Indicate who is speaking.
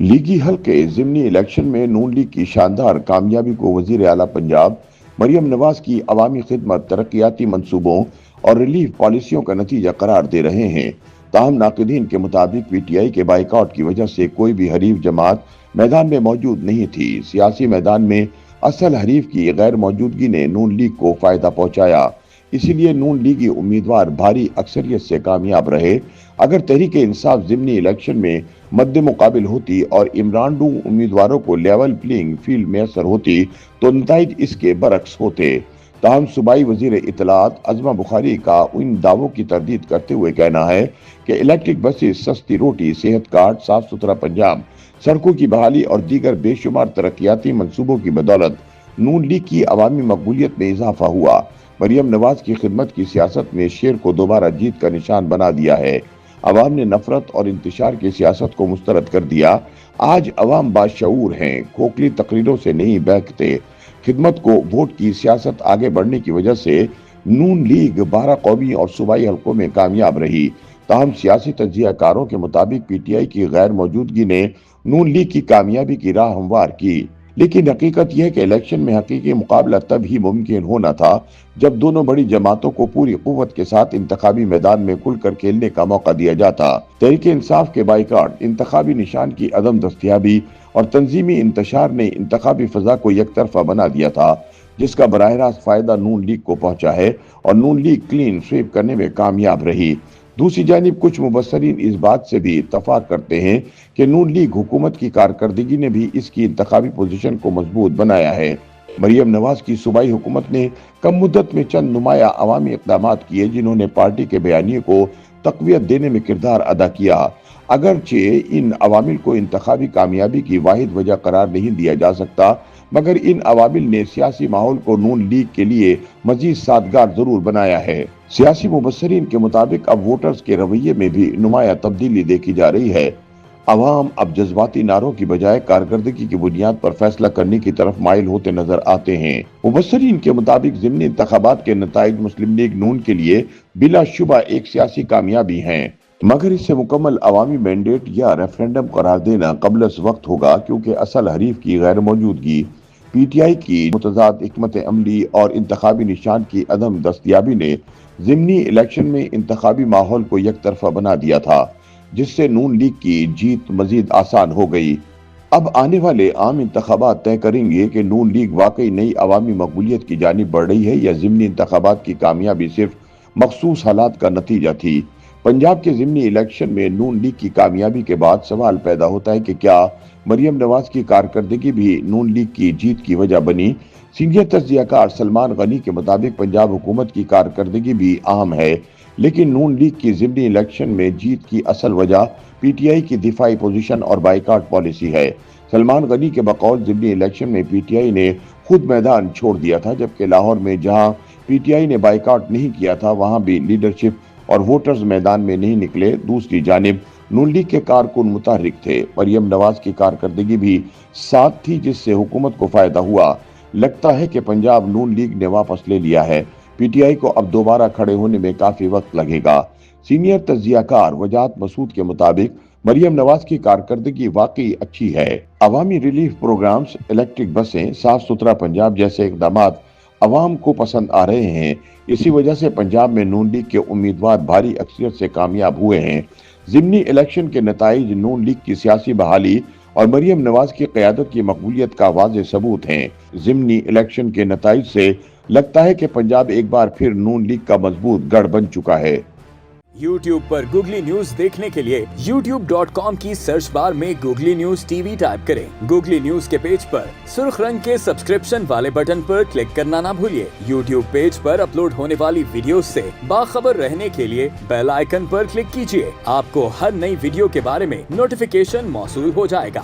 Speaker 1: لیگی حلقے ضمنی الیکشن میں نون لیگ کی شاندار کامیابی کو وزیر اعلیٰ پنجاب مریم نواز کی عوامی خدمت، ترقیاتی منصوبوں اور ریلیف پالیسیوں کا نتیجہ قرار دے رہے ہیں۔ تاہم ناقدین کے مطابق پی ٹی آئی کے بائیکاٹ کی وجہ سے کوئی بھی حریف جماعت میدان میں موجود نہیں تھی۔ سیاسی میدان میں اصل حریف کی غیر موجودگی نے نون لیگ کو فائدہ پہنچایا، اسی لیے نون لیگی امیدوار بھاری اکثریت سے کامیاب رہے۔ اگر تحریک انصاف ضمنی الیکشن میں مد مقابل ہوتی اور عمران امیدواروں کو لیول پلینگ فیلڈ میسر ہوتی تو نتائج اس کے برعکس ہوتے۔ تاہم صوبائی وزیر اطلاعات عظمہ بخاری کا ان دعووں کی تردید کرتے ہوئے کہنا ہے کہ الیکٹرک بسیں، سستی روٹی، صحت کارڈ، صاف ستھرا پنجاب، سڑکوں کی بحالی اور دیگر بے شمار ترقیاتی منصوبوں کی بدولت نون لیگ کی عوامی مقبولیت میں اضافہ ہوا۔ مریم نواز کی خدمت کی سیاست نے شیر کو دوبارہ جیت کا نشان بنا دیا ہے۔ عوام نے نفرت اور انتشار کی سیاست کو مسترد کر دیا۔ آج عوام باشعور ہیں، کھوکھلی تقریروں سے نہیں بہکتے۔ خدمت کو ووٹ کی سیاست آگے بڑھنے کی وجہ سے نون لیگ 12 قومی اور صوبائی حلقوں میں کامیاب رہی۔ تاہم سیاسی تجزیہ کاروں کے مطابق پی ٹی آئی کی غیر موجودگی نے نون لیگ کی کامیابی کی راہ ہموار کی۔ لیکن حقیقت یہ ہے کہ الیکشن میں حقیقی مقابلہ تب ہی ممکن ہونا تھا جب دونوں بڑی جماعتوں کو پوری قوت کے ساتھ انتخابی میدان میں کھل کر کھیلنے کا موقع دیا جاتا۔ تحریک انصاف کے بائیکاٹ، انتخابی نشان کی عدم دستیابی اور تنظیمی انتشار نے انتخابی فضا کو یک طرفہ بنا دیا تھا، جس کا براہ راست فائدہ نون لیگ کو پہنچا ہے اور نون لیگ کلین سویپ کرنے میں کامیاب رہی۔ دوسری جانب کچھ مبصرین اس بات سے بھی اتفاق کرتے ہیں کہ نون لیگ حکومت کی کارکردگی نے بھی اس کی انتخابی پوزیشن کو مضبوط بنایا ہے۔ مریم نواز کی صوبائی حکومت نے کم مدت میں چند نمایاں عوامی اقدامات کیے جنہوں نے پارٹی کے بیانیے کو تقویت دینے میں کردار ادا کیا۔ اگرچہ ان عوامل کو انتخابی کامیابی کی واحد وجہ قرار نہیں دیا جا سکتا، مگر ان عوامل نے سیاسی ماحول کو نون لیگ کے لیے مزید سازگار ضرور بنایا ہے۔ سیاسی مبصرین کے مطابق اب ووٹرز کے رویے میں بھی نمایاں تبدیلی دیکھی جا رہی ہے۔ عوام اب جذباتی نعروں کی بجائے کارکردگی کی بنیاد پر فیصلہ کرنے کی طرف مائل ہوتے نظر آتے ہیں۔ مبصرین کے مطابق ضمنی انتخابات کے نتائج مسلم لیگ نون کے لیے بلا شبہ ایک سیاسی کامیابی ہیں، مگر اس سے مکمل عوامی مینڈیٹ یا ریفرنڈم قرار دینا قبل از وقت ہوگا، کیونکہ اصل حریف کی غیر موجودگی، پی ٹی آئی کی متضاد حکمت عملی اور انتخابی نشان کی عدم دستیابی نے ضمنی الیکشن میں انتخابی ماحول کو یک طرفہ بنا دیا تھا، جس سے نون لیگ کی جیت مزید آسان ہو گئی۔ اب آنے والے عام انتخابات طے کریں گے کہ نون لیگ واقعی نئی عوامی مقبولیت کی جانب بڑھ رہی ہے یا ضمنی انتخابات کی کامیابی صرف مخصوص حالات کا نتیجہ تھی۔ پنجاب کے ضمنی الیکشن میں نون لیگ کی کامیابی کے بعد سوال پیدا ہوتا ہے کہ کیا مریم نواز کی کارکردگی بھی نون لیگ کی جیت کی وجہ بنی؟ سینئر تجزیہ کار سلمان غنی کے مطابق پنجاب حکومت کی کارکردگی بھی اہم ہے، لیکن نون لیگ کی ضمنی الیکشن میں جیت کی اصل وجہ پی ٹی آئی کی دفاعی پوزیشن اور بائیکاٹ پالیسی ہے۔ سلمان غنی کے بقول ضمنی الیکشن میں پی ٹی آئی نے خود میدان چھوڑ دیا تھا، جبکہ لاہور میں جہاں پی ٹی آئی نے بائیکاٹ نہیں کیا تھا وہاں بھی لیڈرشپ اور ووٹرز میدان میں نہیں نکلے۔ دوسری جانب نون لیگ کے کارکن متحرک تھے۔ مریم نواز کی کارکردگی بھی ساتھ تھی، جس سے حکومت کو فائدہ ہوا۔ لگتا ہے کہ پنجاب نون لیگ نے واپس لے لیا ہے۔ پی ٹی آئی کو اب دوبارہ کھڑے ہونے میں کافی وقت لگے گا۔ سینئر تجزیہ کار وجاہت مسعود کے مطابق مریم نواز کی کارکردگی واقعی اچھی ہے۔ عوامی ریلیف پروگرامز، الیکٹرک بسیں، صاف ستھرا پنجاب جیسے اقدامات عوام کو پسند آ رہے ہیں۔ اسی وجہ سے پنجاب میں نون لیگ کے امیدوار بھاری اکثریت سے کامیاب ہوئے ہیں۔ ضمنی الیکشن کے نتائج نون لیگ کی سیاسی بحالی اور مریم نواز کی قیادت کی مقبولیت کا واضح ثبوت ہیں۔ ضمنی الیکشن کے نتائج سے لگتا ہے کہ پنجاب ایک بار پھر نون لیگ کا مضبوط گڑھ بن چکا ہے۔
Speaker 2: YouTube پر گوگلی نیوز دیکھنے کے لیے youtube.com کی سرچ بار میں googly news T V type کریں۔ گوگلی نیوز کے پیج پر سرخ رنگ کے سبسکرپشن والے بٹن پر کلک کرنا نہ بھولیے۔ YouTube پیج پر اپلوڈ ہونے والی ویڈیوز سے باخبر رہنے کے لیے بیل آئیکن پر کلک کیجیے۔ آپ کو ہر نئی ویڈیو کے بارے میں نوٹیفیکیشن موصول ہو جائے گا۔